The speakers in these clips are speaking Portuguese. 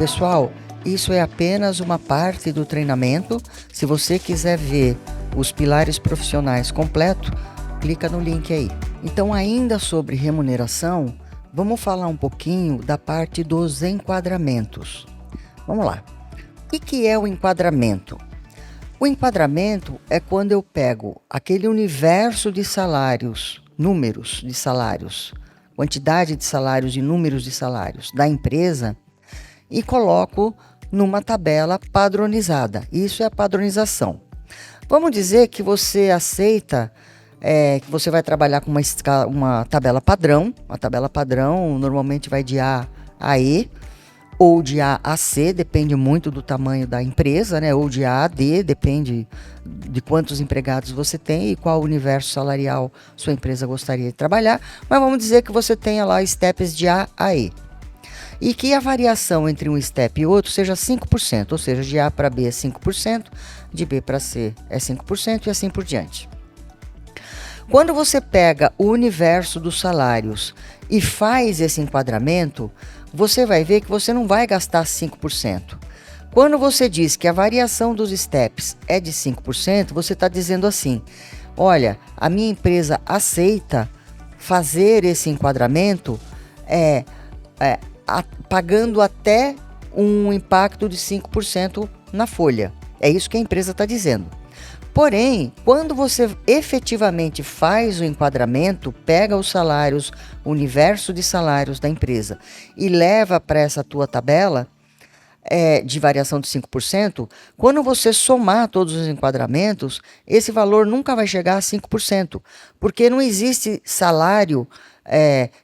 Pessoal, isso é apenas uma parte do treinamento. Se você quiser ver os pilares profissionais completo, clica no link aí. Então, ainda sobre remuneração, vamos falar um pouquinho da parte dos enquadramentos. Vamos lá. O que é o enquadramento? O enquadramento é quando eu pego aquele universo de salários, números de salários, quantidade de salários e números de salários da empresa e coloco numa tabela padronizada. Isso é a padronização. Vamos dizer que você aceita que você vai trabalhar com uma tabela padrão. A tabela padrão normalmente vai de A a E, ou de A a C, depende muito do tamanho da empresa, né? Ou de A a D, depende de quantos empregados você tem e qual universo salarial sua empresa gostaria de trabalhar. Mas vamos dizer que você tenha lá steps de A a E. E que a variação entre um step e outro seja 5%, ou seja, de A para B é 5%, de B para C é 5% e assim por diante. Quando você pega o universo dos salários e faz esse enquadramento, você vai ver que você não vai gastar 5%. Quando você diz que a variação dos steps é de 5%, você está dizendo assim, olha, a minha empresa aceita fazer esse enquadramento pagando até um impacto de 5% na folha. É isso que a empresa está dizendo. Porém, quando você efetivamente faz o enquadramento, pega os salários, o universo de salários da empresa e leva para essa tua tabela de variação de 5%, quando você somar todos os enquadramentos, esse valor nunca vai chegar a 5%, porque não existe salário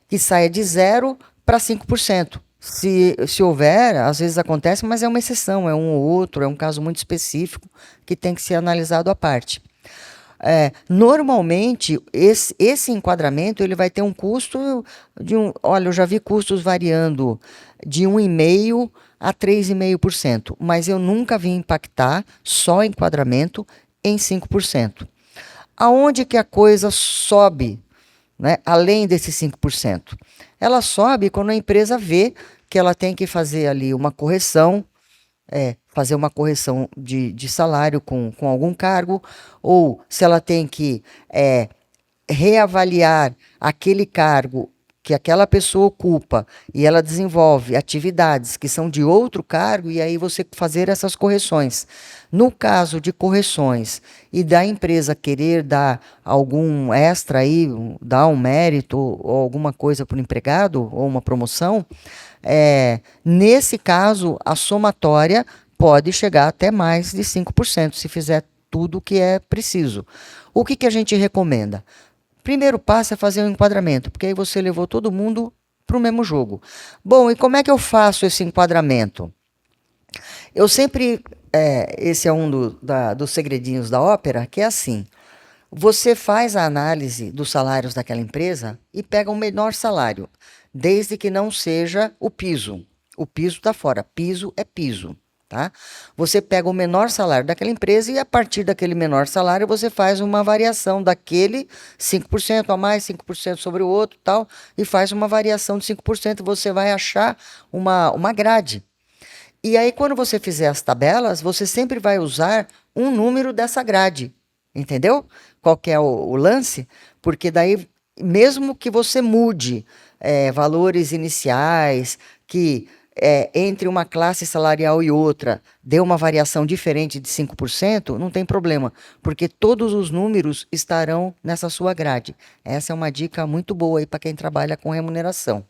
que saia de 0 para 5%. Se houver, às vezes acontece, mas é uma exceção, é um ou outro, é um caso muito específico que tem que ser analisado à parte. Normalmente, esse enquadramento ele vai ter um custo olha, eu já vi custos variando de 1,5% a 3,5%, mas eu nunca vi impactar só enquadramento em 5%. Aonde que a coisa sobe, né, além desses 5%? Ela sobe quando a empresa vê que ela tem que fazer ali uma correção, fazer uma correção de salário com algum cargo, ou se ela tem que reavaliar aquele cargo que aquela pessoa ocupa e ela desenvolve atividades que são de outro cargo e aí você fazer essas correções. No caso de correções e da empresa querer dar algum extra aí, dar um mérito ou alguma coisa para o empregado ou uma promoção, nesse caso a somatória pode chegar até mais de 5% se fizer tudo o que é preciso. O que a gente recomenda? Primeiro passo é fazer um enquadramento, porque aí você levou todo mundo para o mesmo jogo. Bom, e como é que eu faço esse enquadramento? Eu sempre, esse é um dos segredinhos da ópera, que é assim, você faz a análise dos salários daquela empresa e pega o menor salário, desde que não seja o piso. O piso está fora, piso é piso. Tá? Você pega o menor salário daquela empresa e a partir daquele menor salário você faz uma variação daquele 5% a mais, 5% sobre o outro tal, e faz uma variação de 5%, você vai achar uma grade. E aí quando você fizer as tabelas, você sempre vai usar um número dessa grade, entendeu? Qual que é o lance? Porque daí, mesmo que você mude valores iniciais, que entre uma classe salarial e outra dê uma variação diferente de 5%, não tem problema, porque todos os números estarão nessa sua grade. Essa é uma dica muito boa aí para quem trabalha com remuneração.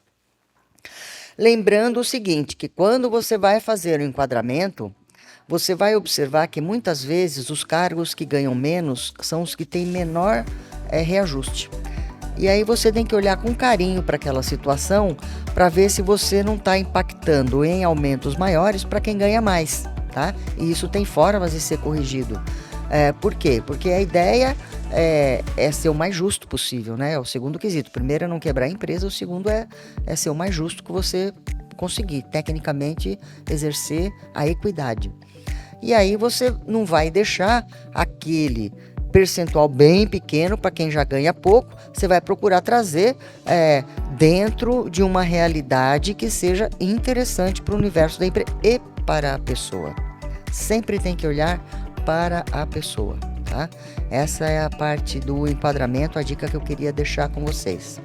Lembrando o seguinte, que quando você vai fazer o enquadramento, você vai observar que muitas vezes os cargos que ganham menos são os que têm menor reajuste. E aí você tem que olhar com carinho para aquela situação para ver se você não está impactando em aumentos maiores para quem ganha mais, tá? E isso tem formas de ser corrigido. Por quê? Porque a ideia é ser o mais justo possível, né? É o segundo quesito. O primeiro é não quebrar a empresa, o segundo é ser o mais justo que você conseguir, tecnicamente, exercer a equidade. E aí você não vai deixar aquele percentual bem pequeno para quem já ganha pouco, você vai procurar trazer dentro de uma realidade que seja interessante para o universo da empresa e para a pessoa. Sempre tem que olhar para a pessoa, tá? Essa é a parte do enquadramento, a dica que eu queria deixar com vocês.